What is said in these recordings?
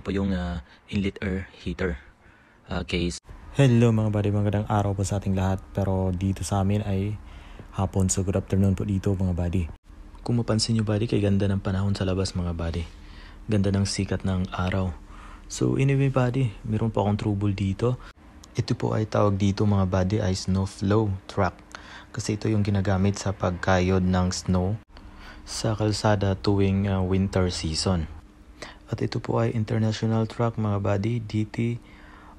po yung inlet air heater case. Hello mga buddy, magandang araw po sa ating lahat. Pero dito sa amin ay hapon, so good afternoon po dito mga buddy. Kung mapansin nyo buddy, kay ganda ng panahon sa labas mga buddy. Ganda ng sikat ng araw. So anyway buddy, meron po akong trouble dito. Ito po ay tawag dito mga buddy ay snow flow truck. Kasi ito yung ginagamit sa pagkayod ng snow sa kalsada tuwing winter season. At ito po ay international truck mga buddy, DT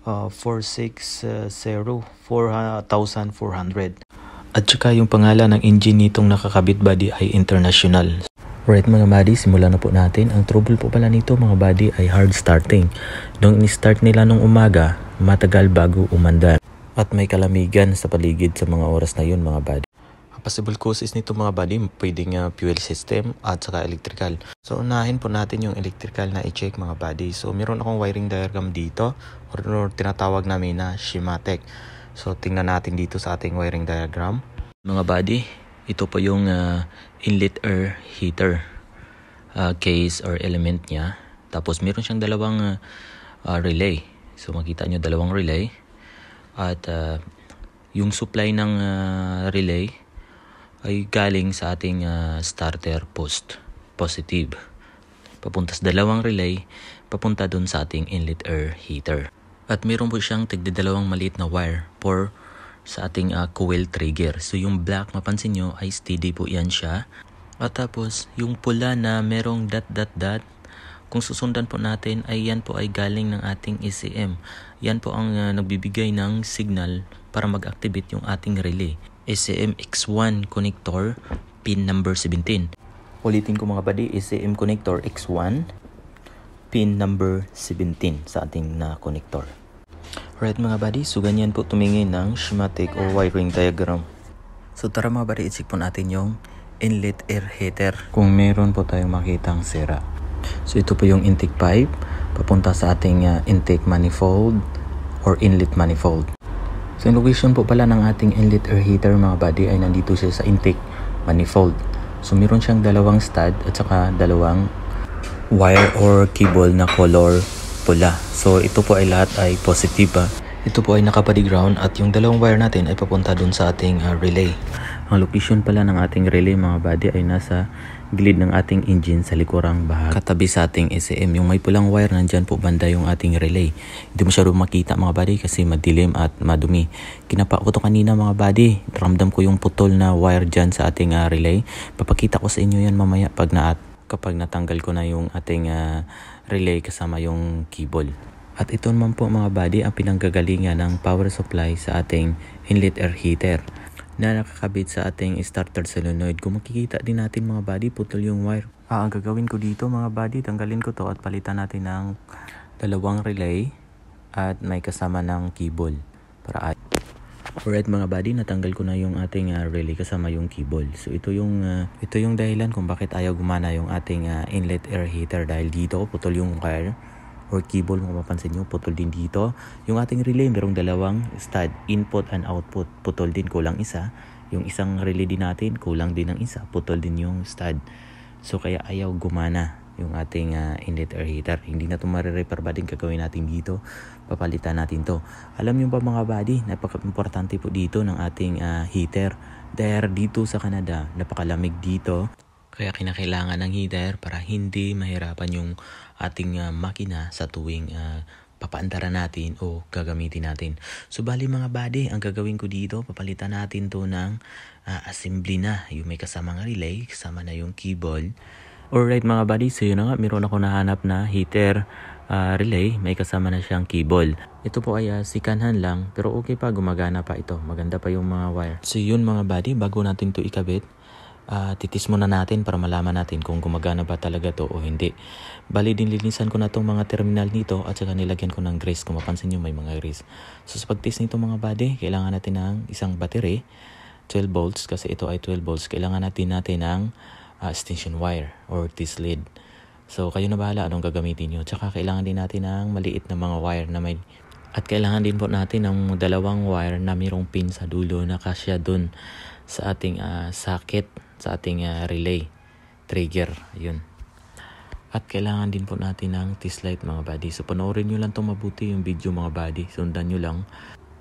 460 4400. At saka yung pangalan ng engine nitong nakakabit buddy ay international. Right mga buddy, simulan na po natin. Ang trouble po pala nito mga buddy ay hard starting. Nung in-start nila nung umaga, matagal bago umandar. At may kalamigan sa paligid sa mga oras na yun mga buddy. Possible causes nito mga buddy, pwedeng fuel system at saka electrical. So unahin po natin yung electrical na i-check mga buddy. So meron akong wiring diagram dito or tinatawag namin na schematic. So tingnan natin dito sa ating wiring diagram. Mga buddy, ito po yung inlet air heater case or element niya. Tapos meron siyang dalawang relay. So makita nyo dalawang relay. At yung supply ng relay ay galing sa ating starter post positive, papunta sa dalawang relay papunta dun sa ating inlet air heater. At meron po siyang tigdadalawang maliit na wire for sa ating coil trigger. So yung black mapansin nyo ay steady po yan siya. At tapos yung pula na merong dot dot dot, kung susundan po natin ay yan po ay galing ng ating ECM. Yan po ang nagbibigay ng signal para mag-activate yung ating relay. ECM X1 connector pin number 17. Ulitin ko mga buddy, ECM connector X1 pin number 17 sa ating na connector. Right mga buddy, so ganyan po tumingin ng schematic o wiring diagram. So tara mga buddy, i-check po natin yung inlet air heater kung meron po tayong makitang sira. So ito po yung intake pipe papunta sa ating intake manifold or inlet manifold. So yung location po pala ng ating inlet air heater mga buddy ay nandito siya sa intake manifold. So meron siyang dalawang stud at saka dalawang wire or cable na color pula. So ito po ay lahat ay positive. Ito po ay nakapadi ground at yung dalawang wire natin ay papunta dun sa ating relay. Ang location pala ng ating relay mga buddy ay nasa gilid ng ating engine sa likurang bahagi. Katabi sa ating ECM. Yung may pulang wire nandyan po banda yung ating relay. Hindi masyado makita mga buddy kasi madilim at madumi. Kinapa ko to kanina mga buddy. Ramdam ko yung putol na wire dyan sa ating relay. Papakita ko sa inyo yan mamaya kapag natanggal ko na yung ating relay kasama yung cable. At ito naman po mga buddy ang pinanggagalingan ng power supply sa ating inlet air heater na nakakabit sa ating starter solenoid. Kung makikita din natin mga buddy, putol yung wire. Ang gagawin ko dito mga buddy, tanggalin ko to at palitan natin ng dalawang relay at may kasama ng cable. Alright mga buddy, natanggal ko na yung ating relay kasama yung cable. So ito yung dahilan kung bakit ayaw gumana yung ating inlet air heater dahil dito putol yung wire or cable. Kung mapapansin nyo, putol din dito. Yung ating relay, merong dalawang stud, input and output. Putol din, kulang isa. Yung isang relay din natin, kulang din ng isa. Putol din yung stud. So kaya ayaw gumana yung ating inlet air heater. Hindi na ito marirepair ba din gagawin natin dito. Papalitan natin to. Alam nyo ba mga buddy, napaka-importante po dito ng ating heater. Dahil dito sa Canada, napakalamig dito. Kaya kinakailangan ng heater para hindi mahirapan yung ating makina sa tuwing papaandaran natin o gagamitin natin. So bali mga buddy, ang gagawin ko dito, papalitan natin to ng assembly na. Yung may kasamang relay, kasama na yung cable. Alright mga buddy, so yun na nga, meron ako nahanap na heater relay, may kasama na siyang cable. Ito po ay sikanhan lang, pero okay pa, gumagana pa ito. Maganda pa yung mga wire. So yun mga buddy, bago natin to ikabit, titis muna natin para malaman natin kung gumagana ba talaga to o hindi. Bali din linisan ko na itong mga terminal nito at saka nilagyan ko ng grease. Kung mapansin nyo may mga grease. So sa pag-test nito mga buddy, kailangan natin ng isang battery, 12 volts kasi ito ay 12 volts. Kailangan natin ng extension wire or T-slid. So kayo na bahala anong gagamitin nyo. Tsaka kailangan din natin ng maliit na mga wire na may. At kailangan din po natin ng dalawang wire na mayroong pin sa dulo na kasya dun sa ating socket, sa ating relay trigger. Ayun. At kailangan din po natin ng test light mga buddy. So panoorin nyo lang itong mabuti yung video mga buddy. Sundan nyo lang.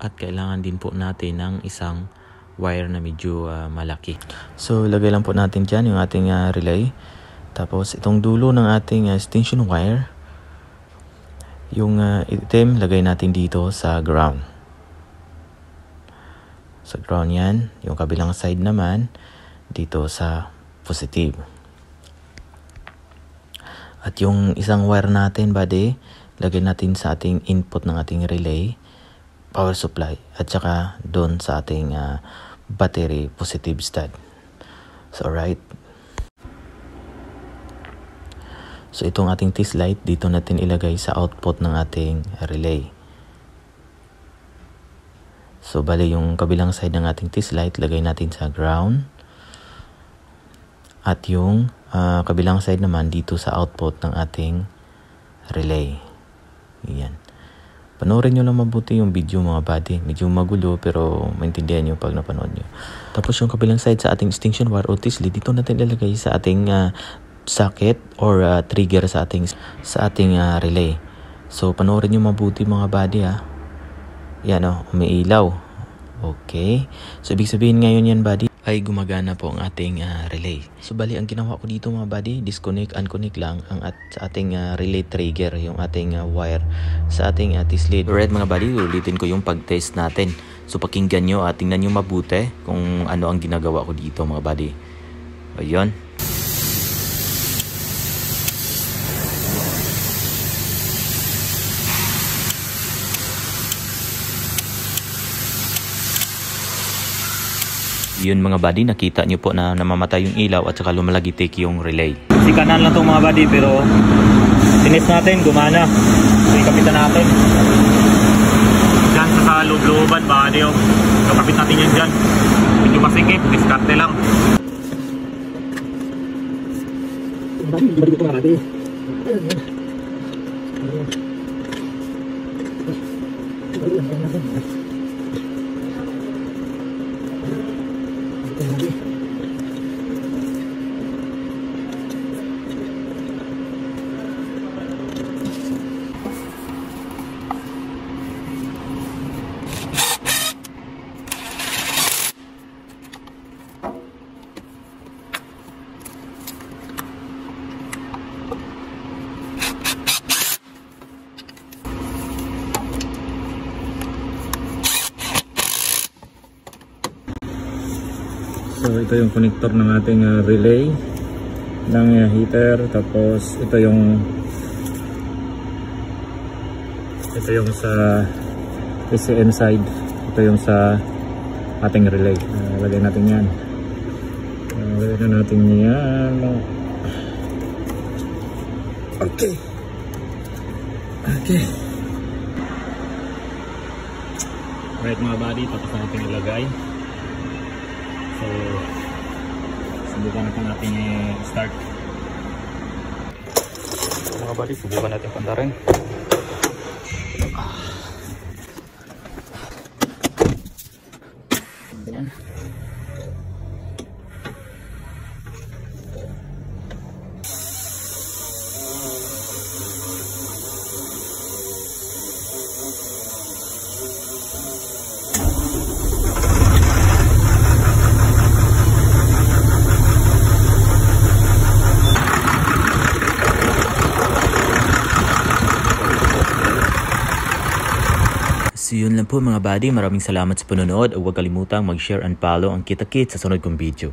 At kailangan din po natin ng isang wire na medyo malaki. So lagay lang po natin dyan yung ating relay. Tapos itong dulo ng ating extension wire, yung item lagay natin dito sa ground. Sa ground yan. Yung kabilang side naman dito sa positive. At yung isang wire natin buddy, lagay natin sa ating input ng ating relay, power supply, at saka doon sa ating battery positive stud. So alright. So itong ating test light dito natin ilagay sa output ng ating relay. So bali yung kabilang side ng ating test light lagay natin sa ground. At yung kabilang side naman dito sa output ng ating relay. Yan. Panoorin nyo lang mabuti yung video mga buddy. Medyo magulo pero maintindihan nyo pag napanood nyo. Tapos yung kabilang side sa ating extension wire o test lead, dito natin ilagay sa ating socket or trigger sa ating relay. So panoorin nyo mabuti mga buddy Yan umiilaw. Okay. So ibig sabihin ngayon yan buddy ay gumagana po ang ating relay. So bali ang ginawa ko dito mga buddy, disconnect, unconnect lang sa ating relay trigger, yung ating wire sa ating test lead. Alright mga buddy, ulitin ko yung pag-test natin. So pakinggan nyo at tingnan nyo mabuti kung ano ang ginagawa ko dito mga buddy. Ayun. Yun mga buddy, nakita nyo po na namamatay yung ilaw at saka lumalagitik yung relay. Si kanan lang itong mga buddy pero sinis natin, gumana. So ikapitan natin. Diyan sa loob-looban buddy kapit natin yan dyan. Medyo masikip, diskarte lang. Balik ito mga buddy. So ito yung connector ng ating relay ng heater, tapos ito yung sa PCN side, ito yung sa ating relay. Lagay natin yan. Lagay na natin yan. Okay. Right mga buddy, tapos na natin ilagay. So, subukan natin i-start. Mga buddy, subukan natin pandarin. Ayan. So yun lang po mga buddy, maraming salamat sa panonood at huwag kalimutang mag-share and follow ang Kita Kits sa sunod kong video.